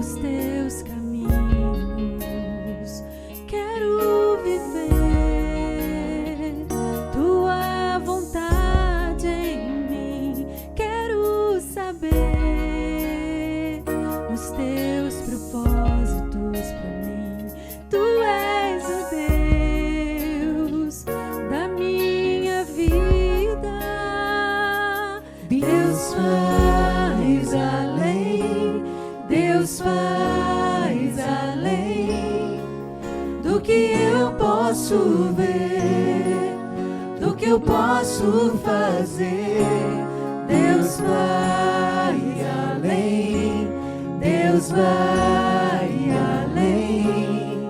os teus caminhos. Quero viver tua vontade em mim. Quero saber os teus propósitos para mim. Tu és o Deus da minha vida. Deus faz além, Deus faz além do que eu posso ver, do que eu posso fazer. Deus vai além, Deus vai além.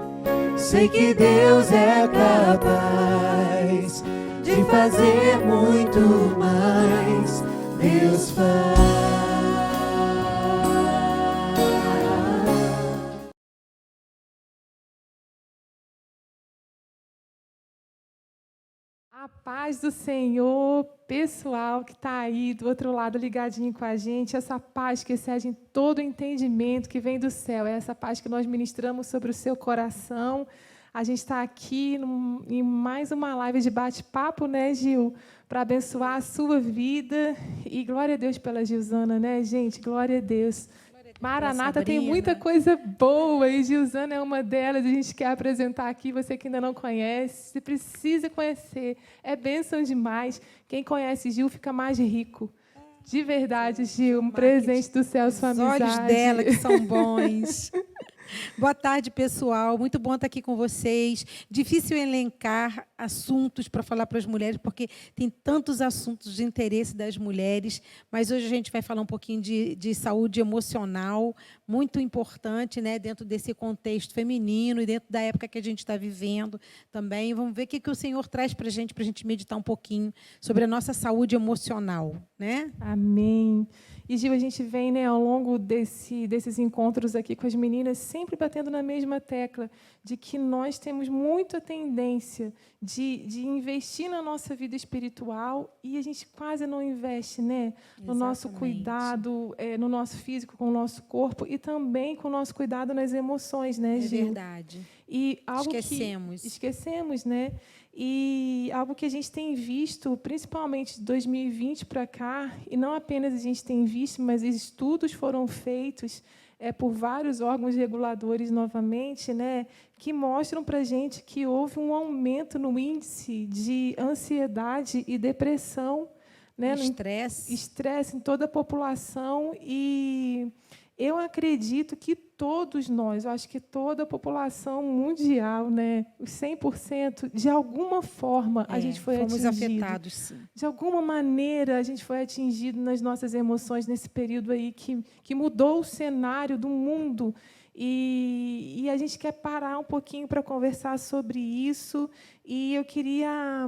Sei que Deus é capaz de fazer muito mais. Deus faz. A paz do Senhor, pessoal que está aí do outro lado ligadinho com a gente, essa paz que excede todo o entendimento que vem do céu, é essa paz que nós ministramos sobre o seu coração. A gente está aqui em mais uma live de bate-papo, né, Gil? Para abençoar a sua vida. E glória a Deus pela Gilzana, né, gente? Glória a Deus. Maranata tem muita coisa boa e Gilzana é uma delas. A gente quer apresentar aqui, você que ainda não conhece, você precisa conhecer. É bênção demais. Quem conhece Gil fica mais rico. De verdade, Gil, um presente do céu, sua amizade. Os olhos dela que são bons. Boa tarde, pessoal. Muito bom estar aqui com vocês. Difícil elencar assuntos para falar para as mulheres, porque tem tantos assuntos de interesse das mulheres, mas hoje a gente vai falar um pouquinho de saúde emocional, muito importante, né, dentro desse contexto feminino e dentro da época que a gente está vivendo também. Vamos ver o que o Senhor traz para a gente meditar um pouquinho sobre a nossa saúde emocional, né? Amém. E, Gil, a gente vem, né, ao longo desses encontros aqui com as meninas, sempre batendo na mesma tecla de que nós temos muita tendência de investir na nossa vida espiritual e a gente quase não investe, né, no nosso cuidado, no nosso físico, com o nosso corpo e também com o nosso cuidado nas emoções, né, Gil? É verdade. E algo esquecemos, né? E algo que a gente tem visto, principalmente de 2020 para cá, e não apenas a gente tem visto, mas estudos foram feitos por vários órgãos reguladores, novamente, né, que mostram para a gente que houve um aumento no índice de ansiedade e depressão, né, estresse em toda a população. E eu acredito que todos nós, eu acho que toda a população mundial, né, os 100%, de alguma forma a gente foi fomos atingido. Afetados, sim. De alguma maneira a gente foi atingido nas nossas emoções nesse período aí que mudou o cenário do mundo. E a gente quer parar um pouquinho para conversar sobre isso. E eu queria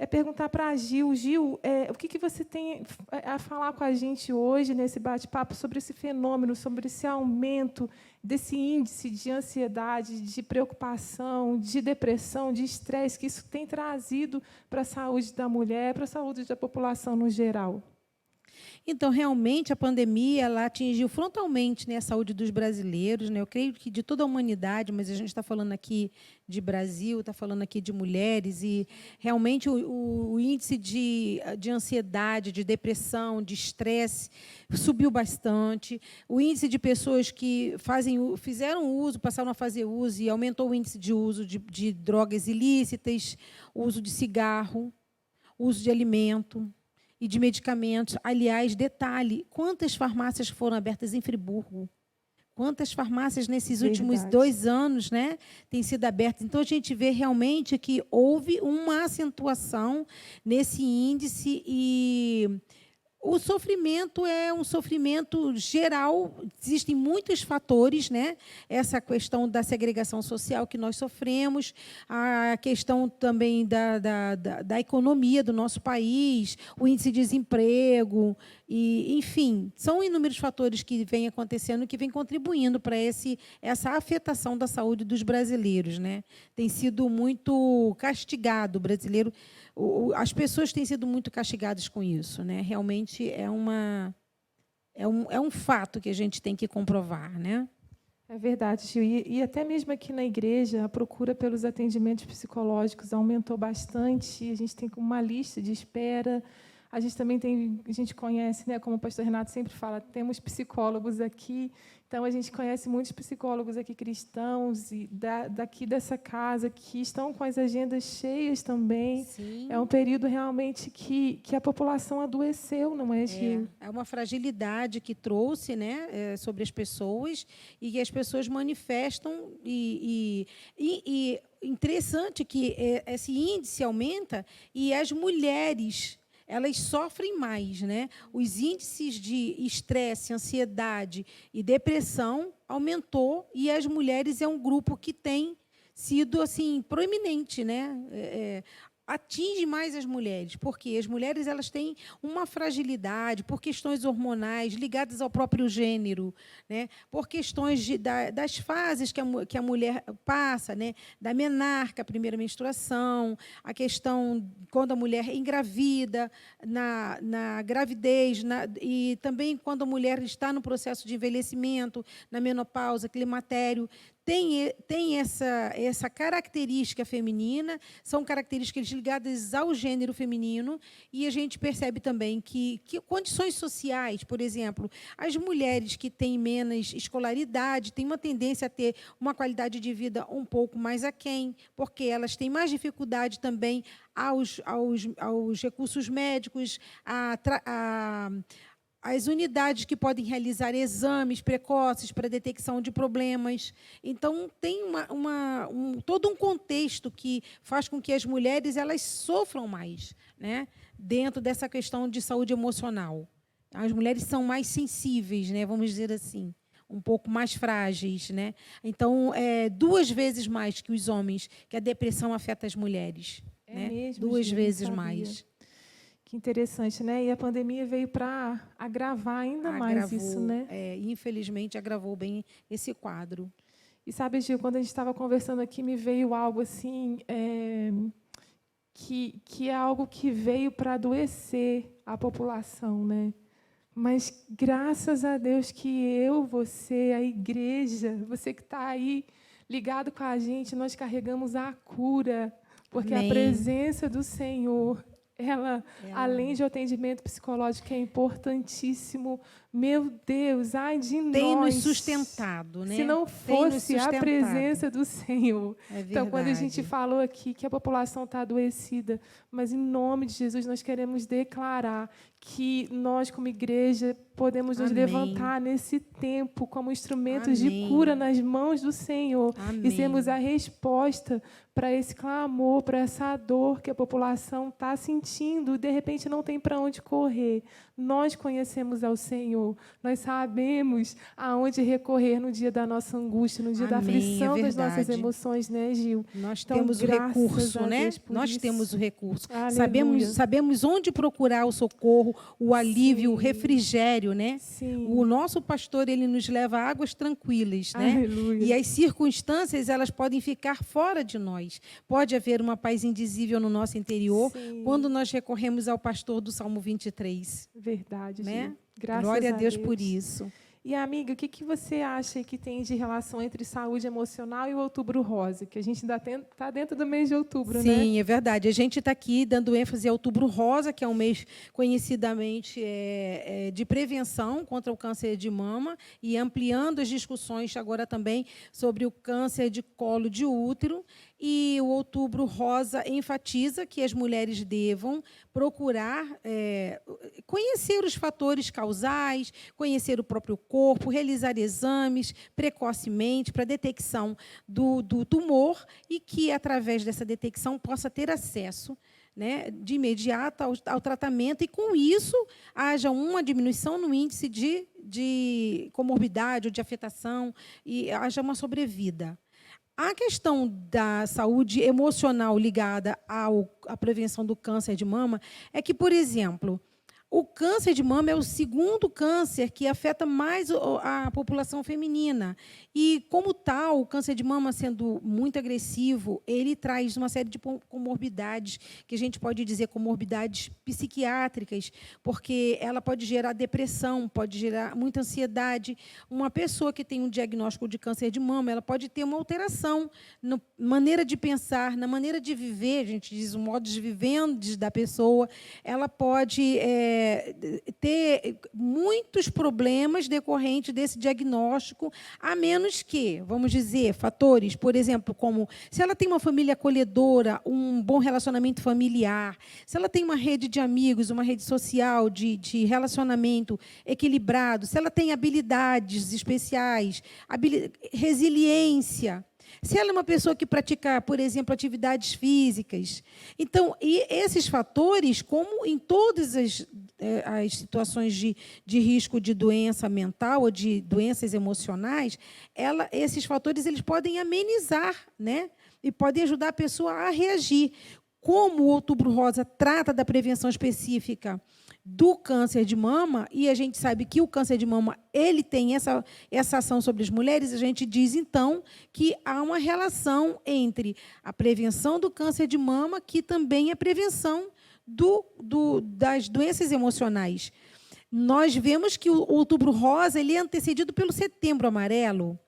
perguntar para a Gil. Gil, o que você tem a falar com a gente hoje, nesse bate-papo, sobre esse fenômeno, sobre esse aumento desse índice de ansiedade, de preocupação, de depressão, de estresse, que isso tem trazido para a saúde da mulher, para a saúde da população no geral? Então, realmente, a pandemia ela atingiu frontalmente, né, a saúde dos brasileiros, né? Eu creio que de toda a humanidade, mas a gente está falando aqui de Brasil, está falando aqui de mulheres, e realmente o índice de ansiedade, de depressão, de estresse subiu bastante. O índice de pessoas que fizeram uso, passaram a fazer uso, e aumentou o índice de uso de drogas ilícitas, uso de cigarro, uso de alimento e de medicamentos. Aliás, detalhe, quantas farmácias foram abertas em Friburgo? Quantas farmácias nesses últimos 2 anos, né, têm sido abertas? Então, a gente vê realmente que houve uma acentuação nesse índice e o sofrimento é um sofrimento geral, existem muitos fatores, né? Essa questão da segregação social que nós sofremos, a questão também da economia do nosso país, o índice de desemprego, e, enfim, são inúmeros fatores que vêm acontecendo, que vêm contribuindo para essa afetação da saúde dos brasileiros, né? Tem sido muito castigado o brasileiro. As pessoas têm sido muito castigadas com isso, né? Realmente é um fato que a gente tem que comprovar, né? É verdade, Gil. E até mesmo aqui na igreja, a procura pelos atendimentos psicológicos aumentou bastante. A gente tem uma lista de espera. A gente também tem, a gente conhece, né, como o pastor Renato sempre fala, temos psicólogos aqui. Então, a gente conhece muitos psicólogos aqui cristãos e daqui dessa casa que estão com as agendas cheias também. Sim. É um período realmente que a população adoeceu, não é, Gil? É uma fragilidade que trouxe, né, sobre as pessoas e que as pessoas manifestam. E interessante que esse índice aumenta e as mulheres elas sofrem mais, né? Os índices de estresse, ansiedade e depressão aumentou e as mulheres é um grupo que tem sido assim proeminente, né? Atinge mais as mulheres, porque as mulheres elas têm uma fragilidade por questões hormonais ligadas ao próprio gênero, né? Por questões das fases que a mulher passa, né? Da menarca, a primeira menstruação, a questão quando a mulher engravida, na gravidez, e também quando a mulher está no processo de envelhecimento, na menopausa, climatério. Tem essa característica feminina, são características ligadas ao gênero feminino, e a gente percebe também que condições sociais, por exemplo, as mulheres que têm menos escolaridade têm uma tendência a ter uma qualidade de vida um pouco mais aquém, porque elas têm mais dificuldade também aos recursos médicos, as unidades que podem realizar exames precoces para detecção de problemas. Então, tem todo um contexto que faz com que as mulheres elas sofram mais, né, dentro dessa questão de saúde emocional. As mulheres são mais sensíveis, né, vamos dizer assim, um pouco mais frágeis, né? Então, 2 vezes mais que os homens, que a depressão afeta as mulheres. Né? Mesmo, 2 Gil, vezes sabia. mais. Que interessante, né? E a pandemia veio para agravar ainda mais isso, né? Infelizmente, agravou bem esse quadro. E sabe, Gil, quando a gente estava conversando aqui, me veio algo assim, que é algo que veio para adoecer a população, né? Mas graças a Deus que você, a igreja, você que está aí ligado com a gente, nós carregamos a cura, porque Amém. A presença do Senhor, ela, além de atendimento psicológico, é importantíssimo. Meu Deus, ai de nós. Tem nos sustentado, né? Se não fosse a presença do Senhor. Então, quando a gente falou aqui que a população está adoecida, mas em nome de Jesus nós queremos declarar que nós, como igreja, podemos nos levantar nesse tempo como instrumentos de cura nas mãos do Senhor. E sermos a resposta para esse clamor, para essa dor que a população está sentindo, de repente não tem para onde correr. Nós conhecemos ao Senhor, nós sabemos aonde recorrer no dia da nossa angústia, no dia da aflição das nossas emoções, né, Gil? Nós temos o recurso, né? Nós temos o recurso. Sabemos onde procurar o socorro, o alívio, o refrigério, né? Sim. O nosso pastor, ele nos leva a águas tranquilas, né? Aleluia. E as circunstâncias, elas podem ficar fora de nós. Pode haver uma paz indizível no nosso interior, Sim. quando nós recorremos ao pastor do Salmo 23. Verdade, né? Gil. Graças Glória a Deus Deus por isso. E, amiga, o que você acha que tem de relação entre saúde emocional e o Outubro Rosa? Que a gente ainda está dentro do mês de outubro, né? Sim, é verdade. A gente está aqui dando ênfase ao Outubro Rosa, que é um mês conhecidamente de prevenção contra o câncer de mama, e ampliando as discussões agora também sobre o câncer de colo de útero. E o Outubro Rosa enfatiza que as mulheres devam procurar conhecer os fatores causais, conhecer o próprio corpo, realizar exames precocemente para detecção do tumor e que, através dessa detecção, possa ter acesso, né, de imediato ao tratamento e, com isso, haja uma diminuição no índice de comorbidade ou de afetação e haja uma sobrevida. A questão da saúde emocional ligada à prevenção do câncer de mama é que, por exemplo, O câncer de mama é o segundo câncer que afeta mais a população feminina. E, como tal, o câncer de mama, sendo muito agressivo, ele traz uma série de comorbidades, que a gente pode dizer comorbidades psiquiátricas, porque ela pode gerar depressão, pode gerar muita ansiedade. Uma pessoa que tem um diagnóstico de câncer de mama, ela pode ter uma alteração na maneira de pensar, na maneira de viver, a gente diz o modo de vivendi da pessoa, ela pode ter muitos problemas decorrentes desse diagnóstico, a menos que, vamos dizer, fatores, por exemplo, como se ela tem uma família acolhedora, um bom relacionamento familiar, se ela tem uma rede de amigos, uma rede social de relacionamento equilibrado, se ela tem habilidades especiais, resiliência, se ela é uma pessoa que pratica, por exemplo, atividades físicas. Então, e esses fatores, como em todas as situações de risco de doença mental ou de doenças emocionais, esses fatores eles podem amenizar, né? E podem ajudar a pessoa a reagir. Como o Outubro Rosa trata da prevenção específica do câncer de mama, e a gente sabe que o câncer de mama ele tem essa ação sobre as mulheres, a gente diz, então, que há uma relação entre a prevenção do câncer de mama, que também é prevenção das doenças emocionais. Nós vemos que o Outubro Rosa ele é antecedido pelo Setembro Amarelo.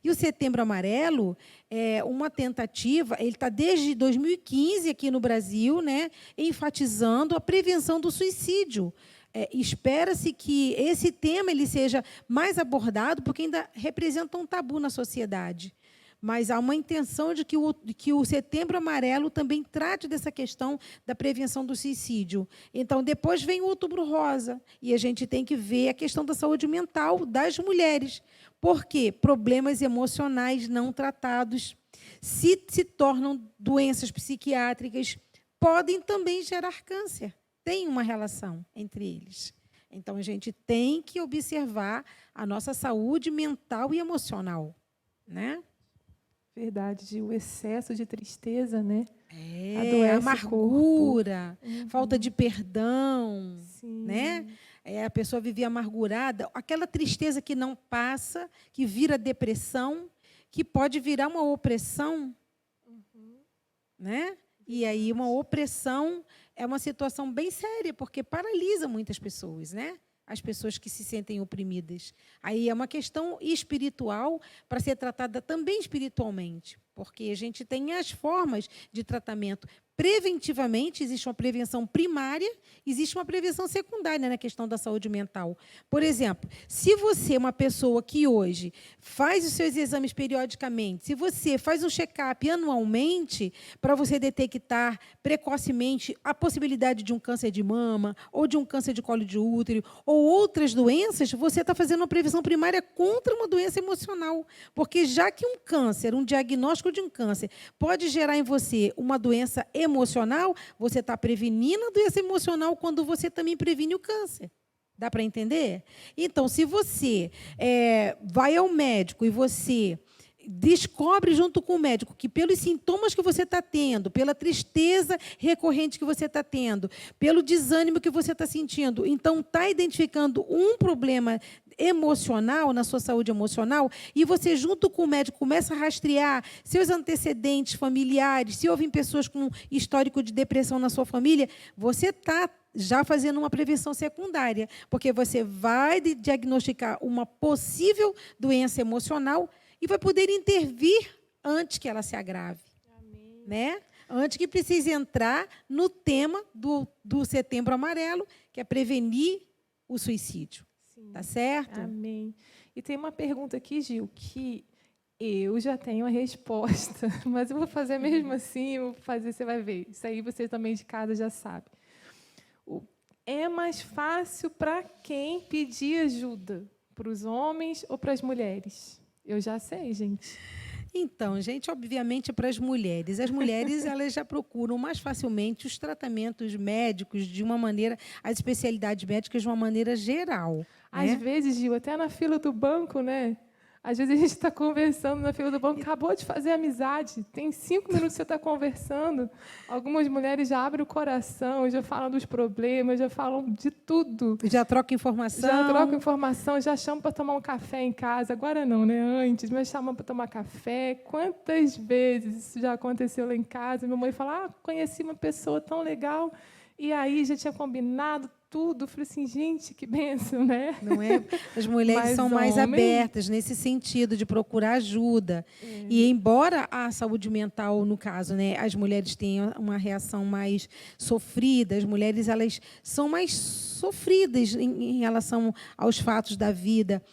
E o Setembro Amarelo é uma tentativa, ele está desde 2015 aqui no Brasil, né, enfatizando a prevenção do suicídio. Espera-se que esse tema ele seja mais abordado, porque ainda representa um tabu na sociedade. Mas há uma intenção de que o Setembro Amarelo também trate dessa questão da prevenção do suicídio. Então, depois vem o Outubro Rosa, e a gente tem que ver a questão da saúde mental das mulheres. Por quê? Problemas emocionais não tratados se tornam doenças psiquiátricas, podem também gerar câncer. Tem uma relação entre eles. Então, a gente tem que observar a nossa saúde mental e emocional, né? Verdade, Gil, o excesso de tristeza, né? Amargura, falta de perdão, Sim. né? A pessoa vivia amargurada, aquela tristeza que não passa, que vira depressão, que pode virar uma opressão, né? E aí uma opressão é uma situação bem séria, porque paralisa muitas pessoas, né? As pessoas que se sentem oprimidas. Aí é uma questão espiritual para ser tratada também espiritualmente, porque a gente tem as formas de tratamento. Preventivamente, existe uma prevenção primária, existe uma prevenção secundária na questão da saúde mental. Por exemplo, se você é uma pessoa que hoje faz os seus exames periodicamente, se você faz um check-up anualmente, para você detectar precocemente a possibilidade de um câncer de mama, ou de um câncer de colo de útero, ou outras doenças, você está fazendo uma prevenção primária contra uma doença emocional. Porque já que um câncer, um diagnóstico de um câncer, pode gerar em você uma doença emocional, você está prevenindo a doença emocional quando você também previne o câncer. Dá para entender? Então, se você vai ao médico e você descobre junto com o médico que pelos sintomas que você está tendo, pela tristeza recorrente que você está tendo, pelo desânimo que você está sentindo, então está identificando um problema emocional, na sua saúde emocional, e você, junto com o médico, começa a rastrear seus antecedentes familiares, se houve pessoas com histórico de depressão na sua família, você está já fazendo uma prevenção secundária, porque você vai diagnosticar uma possível doença emocional e vai poder intervir antes que ela se agrave. Amém. Né? Antes que precise entrar no tema do Setembro Amarelo, que é prevenir o suicídio. Sim. Tá certo? Amém. E tem uma pergunta aqui, Gil, que eu já tenho a resposta, mas eu vou fazer mesmo assim, eu vou fazer, você vai ver. Isso aí você também de casa já sabe. É mais fácil para quem pedir ajuda? Para os homens ou para as mulheres? Eu já sei, gente. Então, gente, obviamente para as mulheres. As mulheres elas já procuram mais facilmente os tratamentos médicos de uma maneira, as especialidades médicas de uma maneira geral. Às né? vezes, Gil, até na fila do banco, né? Às vezes a gente está conversando na fila do banco, acabou de fazer amizade, tem 5 minutos que você está conversando. Algumas mulheres já abrem o coração, já falam dos problemas, já falam de tudo. Já troca informação. Já trocam informação, já chamam para tomar um café em casa. Agora não, né? Antes, mas chamam para tomar café. Quantas vezes isso já aconteceu lá em casa? Minha mãe fala, conheci uma pessoa tão legal, e aí já tinha combinado tudo. Eu falei assim, gente, que bênção, né? Não é? As mulheres Mas são mais homem- abertas nesse sentido de procurar ajuda. E embora a saúde mental, no caso, né, as mulheres tenham uma reação mais sofrida, as mulheres elas são mais sofridas em relação aos fatos da vida.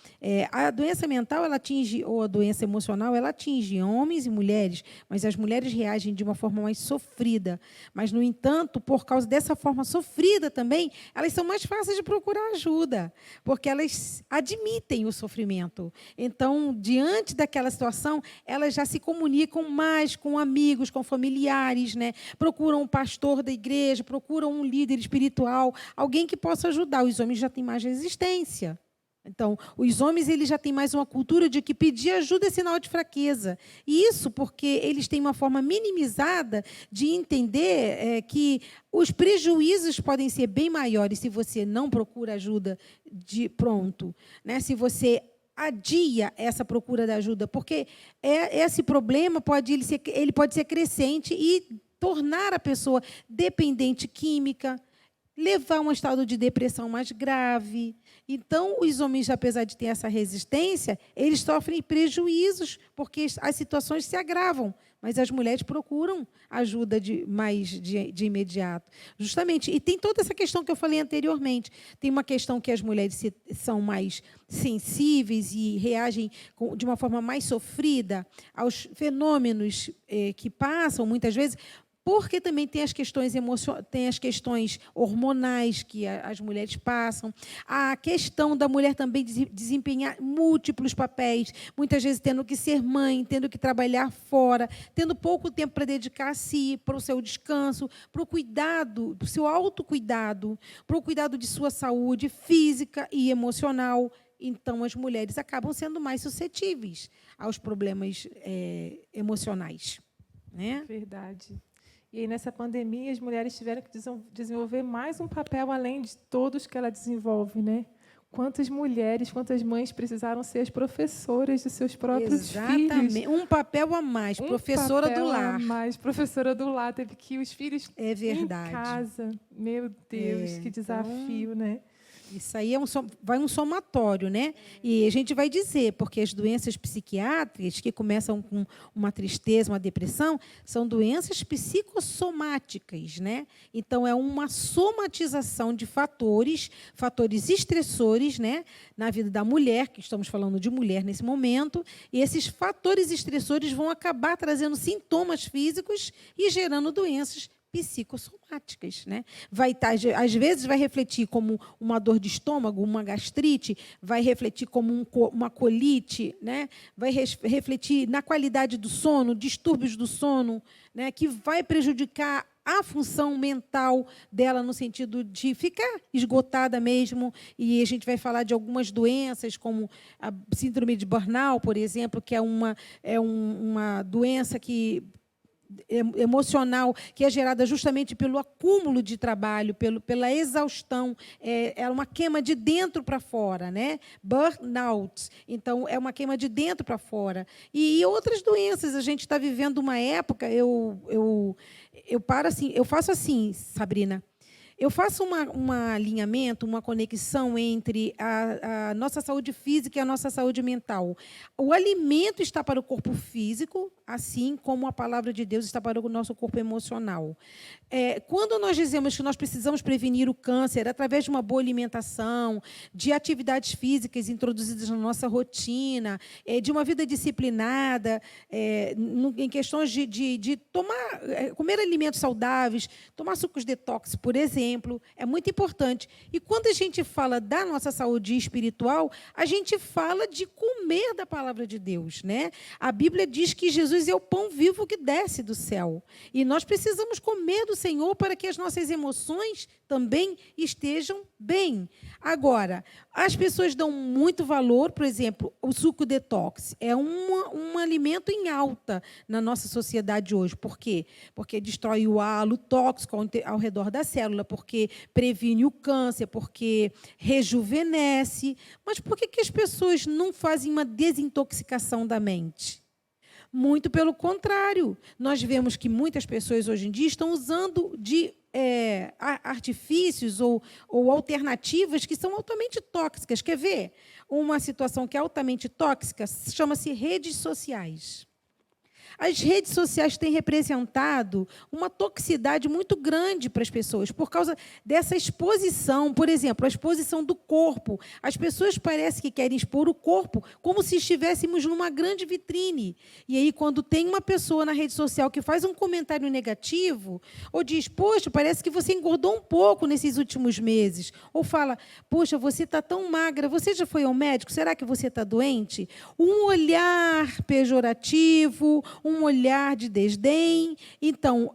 A doença mental, ela atinge, ou a doença emocional, ela atinge homens e mulheres, mas as mulheres reagem de uma forma mais sofrida. Mas, no entanto, por causa dessa forma sofrida também, elas são mais fáceis de procurar ajuda, porque elas admitem o sofrimento. Então, diante daquela situação, elas já se comunicam mais com amigos, com familiares, né? Procuram um pastor da igreja, procuram um líder espiritual, alguém que possa ajudar. Os homens já têm mais resistência. Então, os homens eles já têm mais uma cultura de que pedir ajuda é sinal de fraqueza. E isso porque eles têm uma forma minimizada de entender que os prejuízos podem ser bem maiores se você não procura ajuda de pronto, né? Se você adia essa procura da ajuda, porque esse problema ele pode ser crescente e tornar a pessoa dependente química, levar a um estado de depressão mais grave. Então, os homens, apesar de ter essa resistência, eles sofrem prejuízos, porque as situações se agravam. Mas as mulheres procuram ajuda de imediato. Justamente. E tem toda essa questão que eu falei anteriormente. Tem uma questão que as mulheres são mais sensíveis e reagem de uma forma mais sofrida aos fenômenos que passam, muitas vezes, porque também tem as questões hormonais que as mulheres passam, a questão da mulher também desempenhar múltiplos papéis, muitas vezes tendo que ser mãe, tendo que trabalhar fora, tendo pouco tempo para dedicar a si, para o seu descanso, para o cuidado, para o seu autocuidado, para o cuidado de sua saúde física e emocional. Então, as mulheres acabam sendo mais suscetíveis aos problemas emocionais, né? Verdade. E aí, nessa pandemia, as mulheres tiveram que desenvolver mais um papel além de todos que ela desenvolve, né? Quantas mulheres, quantas mães precisaram ser as professoras de seus próprios filhos? Exatamente. Um papel a mais, professora do lar. Professora do lar, teve que os filhos em verdade. casa. Meu Deus, que desafio, né? Isso aí vai um somatório, né? E a gente vai dizer, porque as doenças psiquiátricas, que começam com uma tristeza, uma depressão, são doenças psicossomáticas, né? Então, é uma somatização de fatores estressores, né? Na vida da mulher, que estamos falando de mulher nesse momento, e esses fatores estressores vão acabar trazendo sintomas físicos e gerando doenças psicossomáticas, né? Às vezes vai refletir como uma dor de estômago, uma gastrite, vai refletir como uma colite, né? Vai refletir na qualidade do sono, distúrbios do sono, né? Que vai prejudicar a função mental dela no sentido de ficar esgotada mesmo. E a gente vai falar de algumas doenças, como a síndrome de burnout, por exemplo, que é uma doença emocional que é gerada justamente pelo acúmulo de trabalho, pela exaustão, é uma queima de dentro para fora, né? Burnout. Então, é uma queima de dentro para fora. E outras doenças, a gente está vivendo uma época, eu faço assim, Sabrina, eu faço um alinhamento, uma conexão entre a nossa saúde física e a nossa saúde mental. O alimento está para o corpo físico, assim como a palavra de Deus está para o nosso corpo emocional. Quando nós dizemos que nós precisamos prevenir o câncer através de uma boa alimentação, de atividades físicas introduzidas na nossa rotina, de uma vida disciplinada, em questões de comer alimentos saudáveis, tomar sucos detox, por exemplo, é muito importante. E quando a gente fala da nossa saúde espiritual, a gente fala de comer da palavra de Deus, né? A Bíblia diz que Jesus é o pão vivo que desce do céu. E nós precisamos comer do Senhor para que as nossas emoções também estejam bem. Agora, As pessoas dão muito valor, por exemplo, o suco detox. É um alimento em alta na nossa sociedade hoje. Por quê? Porque destrói o halo tóxico ao redor da célula, porque previne o câncer, porque rejuvenesce. Mas por que as pessoas não fazem uma desintoxicação da mente? Muito pelo contrário. Nós vemos que muitas pessoas hoje em dia estão usando de artifícios ou alternativas que são altamente tóxicas. Quer ver? Uma situação que é altamente tóxica chama-se redes sociais. As redes sociais têm representado uma toxicidade muito grande para as pessoas, por causa dessa exposição. Por exemplo, a exposição do corpo. As pessoas parecem que querem expor o corpo como se estivéssemos numa grande vitrine. E aí, quando tem uma pessoa na rede social que faz um comentário negativo, ou diz, poxa, parece que você engordou um pouco nesses últimos meses. Ou fala, poxa, você está tão magra, você já foi ao médico? Será que você está doente? Um olhar pejorativo, um olhar de desdém. Então,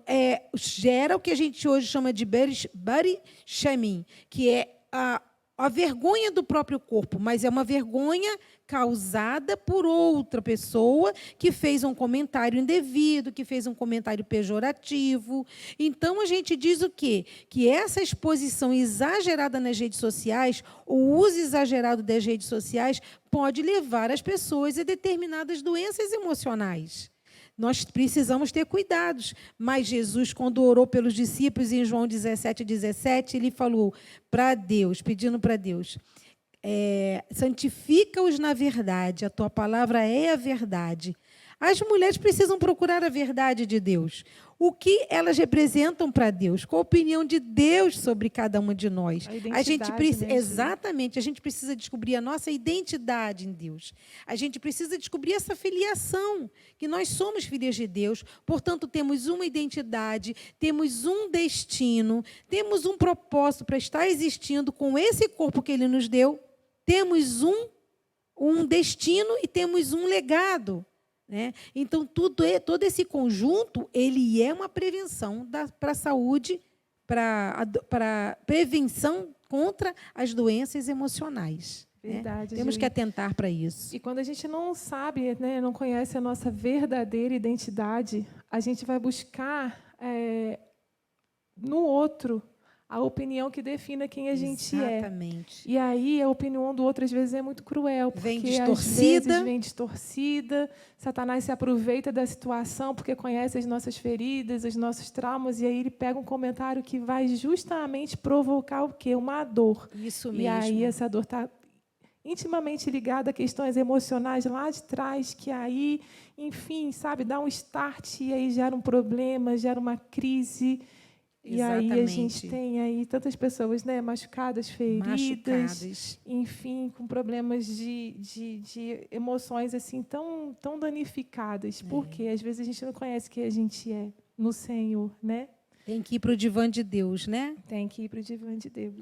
gera o que a gente hoje chama de body shaming, que é a vergonha do próprio corpo, mas é uma vergonha causada por outra pessoa que fez um comentário indevido, que fez um comentário pejorativo. Então, a gente diz o quê? Que essa exposição exagerada nas redes sociais, o uso exagerado das redes sociais, pode levar as pessoas a determinadas doenças emocionais. Nós precisamos ter cuidados. Mas Jesus, quando orou pelos discípulos, em João 17:17, ele falou para Deus, pedindo para Deus, santifica-os na verdade, a tua palavra é a verdade. As mulheres precisam procurar a verdade de Deus. O que elas representam para Deus? Qual a opinião de Deus sobre cada uma de nós? A gente precisa, exatamente, a gente precisa descobrir a nossa identidade em Deus. A gente precisa descobrir essa filiação, que nós somos filhas de Deus, portanto, temos uma identidade, temos um destino, temos um propósito para estar existindo com esse corpo que Ele nos deu, temos um destino e temos um legado. Né? Então, todo esse conjunto, ele é uma prevenção para a saúde, para prevenção contra as doenças emocionais. Verdade, né? Temos que atentar para isso. E quando a gente não sabe, né, não conhece a nossa verdadeira identidade, a gente vai buscar no outro a opinião que defina quem a gente Exatamente. E aí a opinião do outro às vezes é muito cruel, porque vem distorcida. Às vezes vem distorcida. Satanás se aproveita da situação porque conhece as nossas feridas, os nossos traumas, e aí ele pega um comentário que vai justamente provocar o quê? Uma dor. Isso mesmo. E aí essa dor está intimamente ligada a questões emocionais lá de trás, que aí, enfim, sabe, dá um start e aí gera um problema, gera uma crise. Exatamente. E aí a gente tem aí tantas pessoas, né, machucadas, feridas, enfim, com problemas de emoções assim tão danificadas. Porque às vezes a gente não conhece quem a gente é no Senhor, né? Tem que ir para o divã de Deus, né? Tem que ir para o divã de Deus.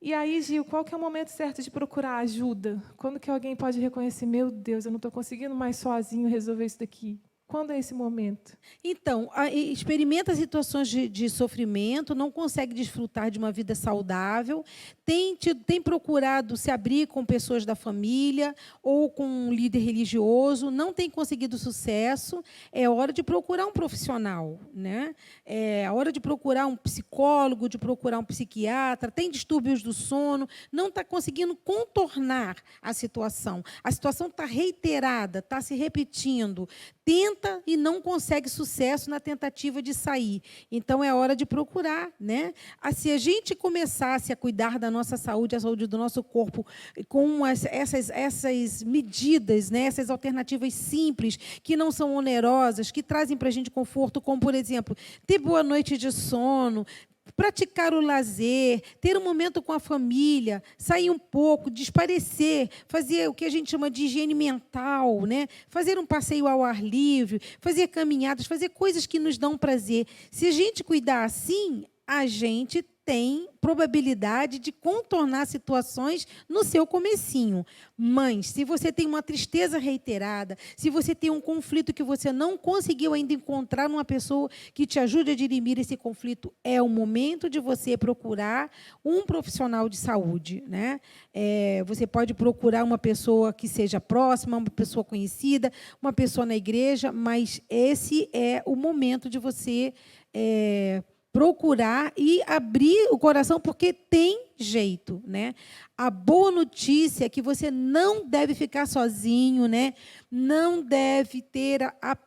E aí, Gil, qual que é o momento certo de procurar ajuda? Quando que alguém pode reconhecer, meu Deus, eu não estou conseguindo mais sozinho resolver isso daqui? Quando é esse momento? Então, experimenta situações de sofrimento, não consegue desfrutar de uma vida saudável, tem procurado se abrir com pessoas da família ou com um líder religioso, não tem conseguido sucesso, é hora de procurar um profissional, né? É hora de procurar um psicólogo, de procurar um psiquiatra, tem distúrbios do sono, não está conseguindo contornar a situação está reiterada, está se repetindo, tenta e não consegue sucesso na tentativa de sair. Então, é hora de procurar. Né? Se a gente começasse a cuidar da nossa saúde, a saúde do nosso corpo, com essas medidas, né? Essas alternativas simples, que não são onerosas, que trazem para a gente conforto, como, por exemplo, ter boa noite de sono, praticar o lazer, ter um momento com a família, sair um pouco, desaparecer, fazer o que a gente chama de higiene mental, né? Fazer um passeio ao ar livre, fazer caminhadas, fazer coisas que nos dão prazer. Se a gente cuidar assim, a gente tem probabilidade de contornar situações no seu comecinho. Mas, se você tem uma tristeza reiterada, se você tem um conflito que você não conseguiu ainda encontrar uma pessoa que te ajude a dirimir esse conflito, é o momento de você procurar um profissional de saúde, né? Você pode procurar uma pessoa que seja próxima, uma pessoa conhecida, uma pessoa na igreja, mas esse é o momento de você procurar e abrir o coração, porque tem jeito, né? A boa notícia é que você não deve ficar sozinho, né? Não deve ter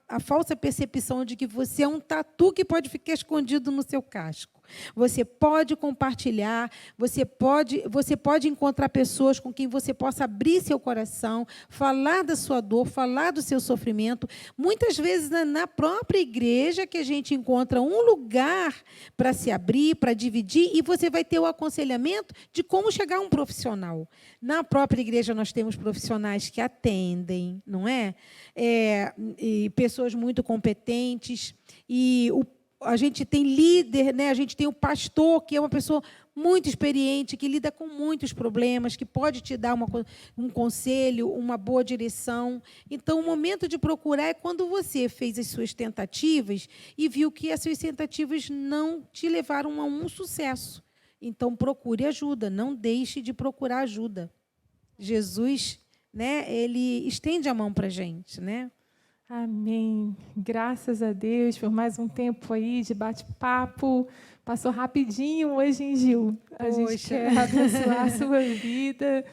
a falsa percepção de que você é um tatu que pode ficar escondido no seu casco. Você pode compartilhar, você pode encontrar pessoas com quem você possa abrir seu coração, falar da sua dor, falar do seu sofrimento. Muitas vezes, na própria igreja, que a gente encontra um lugar para se abrir, para dividir, e você vai ter o aconselhamento de como chegar a um profissional. Na própria igreja, nós temos profissionais que atendem, não é? E pessoas muito competentes, e a gente tem líder, né? A gente tem o pastor, que é uma pessoa muito experiente, que lida com muitos problemas, que pode te dar um conselho, uma boa direção. Então, o momento de procurar é quando você fez as suas tentativas e viu que as suas tentativas não te levaram a um sucesso. Então, procure ajuda, não deixe de procurar ajuda. Jesus, né, ele estende a mão para a gente, né? Amém. Graças a Deus por mais um tempo aí de bate-papo. Passou rapidinho hoje, hein, Gil? A gente quer abençoar a sua vida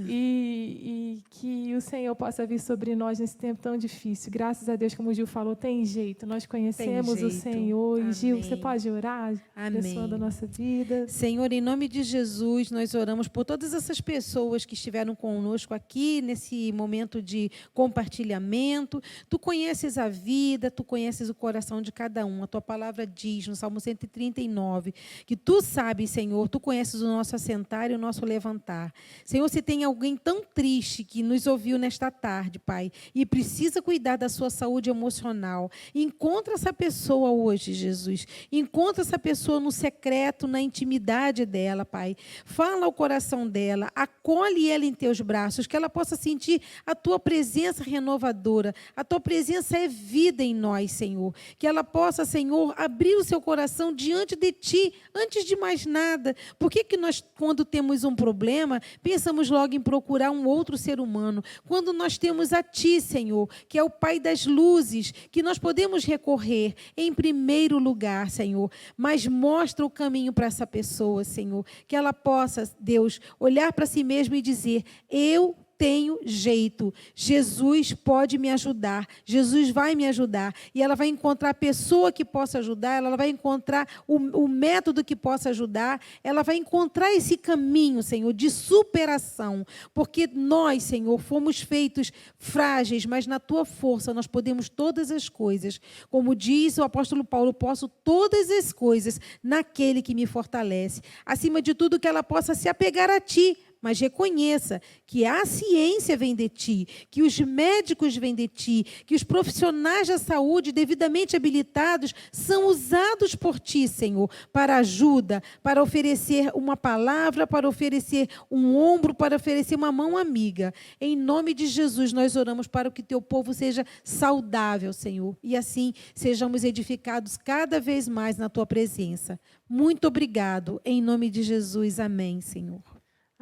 e que o Senhor possa vir sobre nós nesse tempo tão difícil. Graças a Deus, como o Gil falou, tem jeito. Nós conhecemos o Senhor. E, Gil, você pode orar, abençoando a nossa vida? Senhor, em nome de Jesus, nós oramos por todas essas pessoas que estiveram conosco aqui nesse momento de compartilhamento. Tu conheces a vida, tu conheces o coração de cada um. A tua palavra diz, no Salmo 139, que tu sabes, Senhor, tu conheces o nosso assentar e o nosso levantar. Senhor, se tem alguém tão triste que nos ouviu nesta tarde, Pai, e precisa cuidar da sua saúde emocional, encontra essa pessoa hoje, Jesus. Encontra essa pessoa no secreto, na intimidade dela, Pai. Fala ao coração dela, acolhe ela em teus braços, que ela possa sentir a tua presença renovadora. A tua presença é vida em nós, Senhor. Que ela possa, Senhor, abrir o seu coração diante de ti, antes de mais nada. Por que nós, quando temos um problema, pensamos logo em procurar um outro ser humano? Quando nós temos a ti, Senhor, que é o Pai das luzes, que nós podemos recorrer em primeiro lugar, Senhor, mas mostra o caminho para essa pessoa, Senhor, que ela possa, Deus, olhar para si mesma e dizer: eu tenho jeito, Jesus pode me ajudar, Jesus vai me ajudar, e ela vai encontrar a pessoa que possa ajudar, ela vai encontrar o método que possa ajudar, ela vai encontrar esse caminho, Senhor, de superação, porque nós, Senhor, fomos feitos frágeis, mas na tua força nós podemos todas as coisas. Como diz o apóstolo Paulo, posso todas as coisas naquele que me fortalece. Acima de tudo, que ela possa se apegar a ti, mas reconheça que a ciência vem de ti, que os médicos vêm de ti, que os profissionais da saúde devidamente habilitados são usados por ti, Senhor, para ajuda, para oferecer uma palavra, para oferecer um ombro, para oferecer uma mão amiga. Em nome de Jesus, nós oramos para que teu povo seja saudável, Senhor, e assim sejamos edificados cada vez mais na tua presença. Muito obrigado. Em nome de Jesus, amém, Senhor.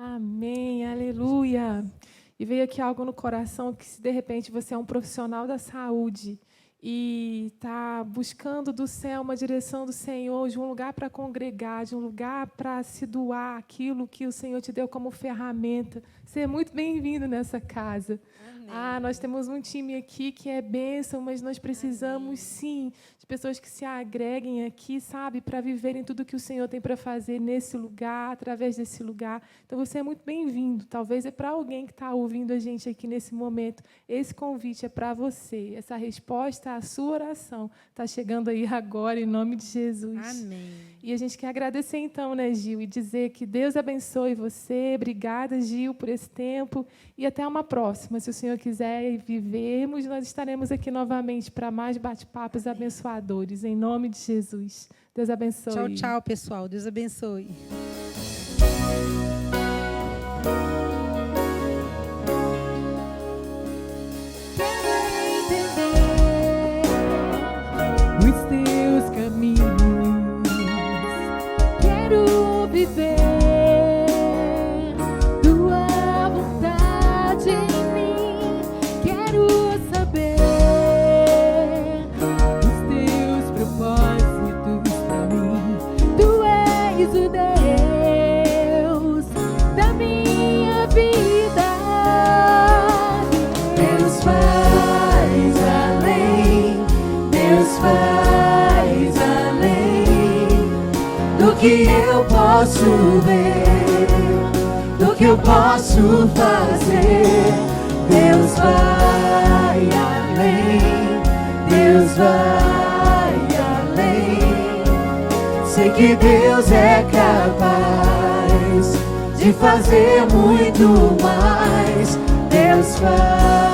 Amém, aleluia. E veio aqui algo no coração que, se de repente você é um profissional da saúde e está buscando do céu uma direção do Senhor, de um lugar para congregar, de um lugar para se doar aquilo que o Senhor te deu como ferramenta, você é muito bem-vindo nessa casa. Amém. Nós temos um time aqui que é bênção, mas nós precisamos, sim, de pessoas que se agreguem aqui, sabe, para viverem tudo que o Senhor tem para fazer nesse lugar, através desse lugar. Então, você é muito bem-vindo. Talvez é para alguém que está ouvindo a gente aqui nesse momento. Esse convite é para você. Essa resposta à sua oração está chegando aí agora, em nome de Jesus. Amém. E a gente quer agradecer então, né, Gil, e dizer que Deus abençoe você. Obrigada, Gil, por esse tempo. E até uma próxima. Se o Senhor quiser vivermos, nós estaremos aqui novamente para mais bate-papos abençoadores. Em nome de Jesus. Deus abençoe. Tchau, tchau, pessoal. Deus abençoe. Os teus caminhos, quero viver tua vontade em mim, quero saber os teus propósitos pra mim. Tu és o Deus da minha vida. Deus faz além, Deus faz além do que eu posso ver, do que eu posso fazer. Deus vai além, Deus vai além. Sei que Deus é capaz de fazer muito mais. Deus vai